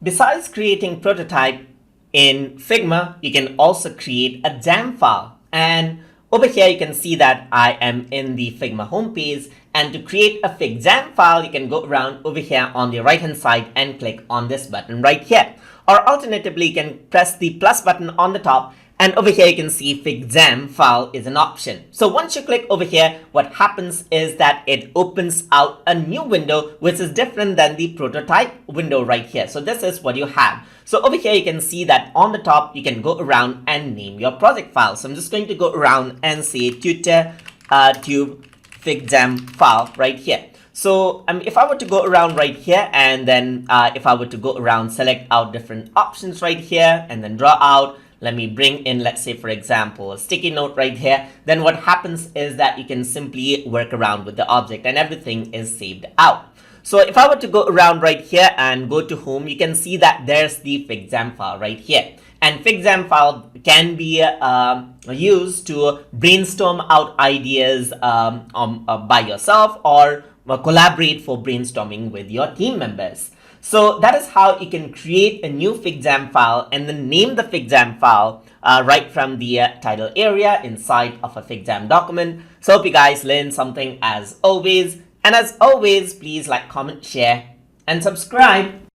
Besides creating prototype in Figma, you can also create a Jam file. And over here, you can see that I am in the Figma homepage. And to create a FigJam file, you can go around over here on the right hand side and click on this button right here. Or alternatively, you can press the plus button on the top, and over here you can see FigJam file is an option. So once you click over here, what happens is that it opens out a new window which is different than the prototype window right here. So this is what you have. So over here you can see that on the top you can go around and name your project file. So I'm just going to go around and say tutor tube FigJam file right here. So if I were to go around right here, and then if I were to go around, select out different options right here and then draw out, let me bring in, let's say, for example, a sticky note right here. Then what happens is that you can simply work around with the object and everything is saved out. So if I were to go around right here and go to home, you can see that there's the FigJam file right here. And FigJam file can be used to brainstorm out ideas by yourself, or collaborate for brainstorming with your team members. So that is how you can create a new FigJam file and then name the FigJam file right from the title area inside of a FigJam document. So hope you guys learned something as always. And as always, please like, comment, share, and subscribe.